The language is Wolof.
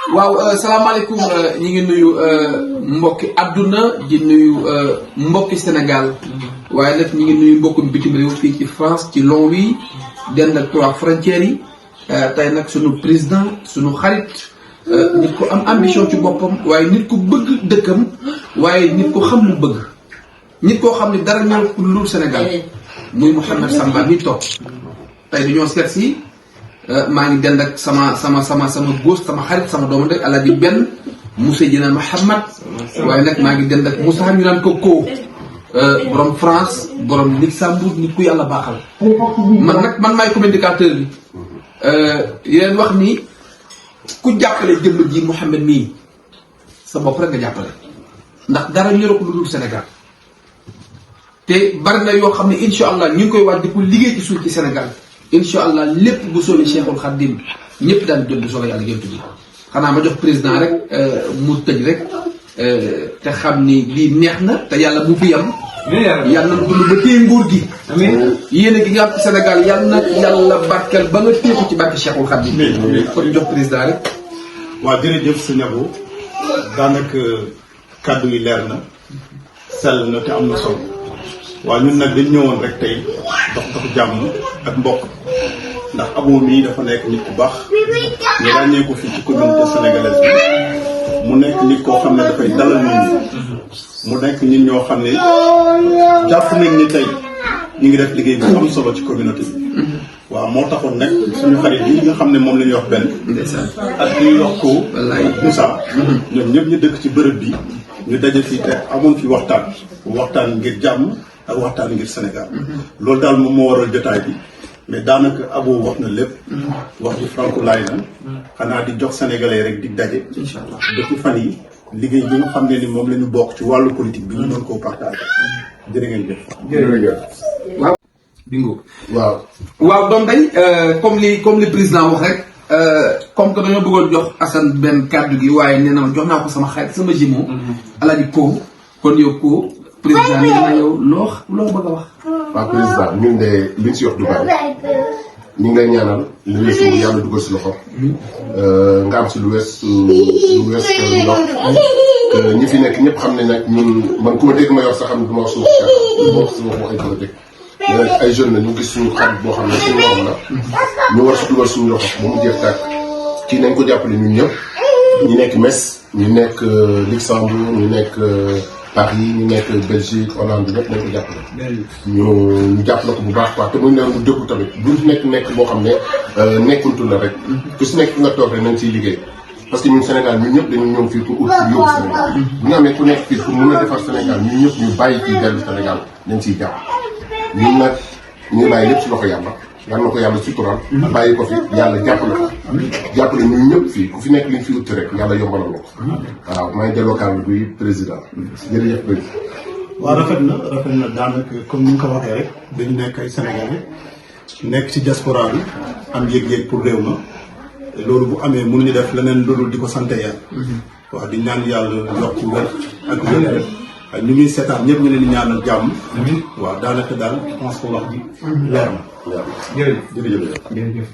waaw salaamaaleykum ñi ngi nuyu mbokki àdduna di nuyu mbokki Sénégal waaye nag ñi ngi nuyu mbokku bitim réew fii ci France ci Longwy dend ak 3 frontières yi tey nag sunu président sunu xarit nit ku am ambition ci boppam waaye nit ku bëgg dëkkam waaye nit ku xam lu bëgg nit koo xam ne dara ñor lu Sénégal muy Mouhamed Samba mi toog tey dañoo seet si maa ngi dend ak sama góos sama xarit sama doomu ndey Alaaji benn Moussa Dina Mouhamed waaye nag maa ngi dend ak Moussa ñu naan ko borom France borom Luxembourg nit ku yàlla baaxal man maay communicateur bi yéen wax ni ku jàppale jëmm ji Mouhamed mii sa bopp rek nga jàppale ndax dara ñoroo ko lu dul Sénégal te bari na yoo xam ne incha allah ñu ngi koy waaj di ko liggéey ci suuf ci Sénégal incha allah lépp bu soobee Cheikhul Khadim ñëpp daal di jot bu soobee yàlla jëntu bi xanaa ma jox président rek mu tëj rek te xam ni lii neex na te yàlla bu fi yam yàlla na dund ba téye nguur gi yéene gi nga am ci Sénégal yàlla na yàlla barkeel ba nga téye ko ci barke Cheikhul Khadim kon jox président rek. waaw jërëjëf sëñ Abou daanaka kàddu yi leer na sell na te am na solo waaw ñun nag dañ ñëwoon rek tey dox jàmm ak mbokk ndax Abou mii dafa nekk nit ku baax ñu ràññee ko fii ci communauté sénégalaise bi mu nekk nit koo xam ne dafay dalal nit ñi mu nekk nit ñoo xam ne jàpp nañ ni tey ñu ngi def liggéey bu am solo ci communauté bi waaw moo taxoon nag suñu xarit yi nga xam ne moom la ñuy wax benn ak ñuy wax ko Moussa ñoom ñëpp ñu dëkk ci bërëb bi ñu daje fii te amoon fi waxtaan ngir jàmm ak waxtaan ngir Sénégal loolu daal moom moo waral jotaay bi mais daanaka Abou wax na lépp wax ji franco laay na xanaa di jox sénégalais rek di daje depuis fan yi liggéey bi nga xam ne ni moom la ñu bokk ci wàllu politique bi ñu doon koo partagé jërë ngeen jëf waaw bingo waaw doom day comme li président wax rek comme que dañoo bëggoon jox Assane benn kàddu gi waaye nee na ma jox naa ko sama xarit sama jimo Alaaji Ko kon yow Ko président nee na yow loo bëgg a wax. waaw président ñun de liñ si wax du bari ñu ngi lay ñaanal lu weesu yàlla dugal si loxo nga am si lu wees ndox ñi fi nekk ñëpp xam ne nag ñun man ku ma dégg ma yor sax xam ne du ma wax suuf si wax ay politique mais nag ay jeunes la ñu gis suñu xarit boo xam ne suñu morom la ñu war si dugal suñu loxo ba mu jeex tàkk kii nañ ko jàppale ñun ñëpp ñu nekk Metz ñu nekk Luxembourg ñu nekk Paris ñu nekk Belgique Hollande ñëpp nañ ko jàppale ñu jàppale ko bu baax quoi te muy ne mu dëggu tamit bu nekk boo xam ne nekkuntu la rek ku si nekk nga toog rek nañ ciy liggéey parce que ñun Sénégal ñun ñëpp dañu ñëw fii pour ut yóbbu Sénégal bu ñu amee ku nekk fii pour mën a defar Sénégal ñun ñëpp ñu bàyyi fii dellu Sénégal nañ ciy jàpp ñun nag ñu bàyyi lépp si loxo yàlla yal na ko yàlla sutural bàyyi ko fi yàlla jàppale ñun ñëpp fii ku fi nekk liñ fi utti rek yàlla yombalal na ko waaw maa ngi delloo kàddu bi président jërëjëf président waaw rafet na daanaka comme ni nga ko waxee rek dañu nekk ay sénégalais nekk ci diaspora bi am yëg-yëg pour réew ma loolu bu amee mun ñu def leneen loolu di ko sant yàlla waaw di ñaan yàlla yokk wér ak wér ak ñu ngi seetaan ñëpp ñu leen di ñaanal jàmm waaw daanaka daal je pense que wax ji leer na jërëjëf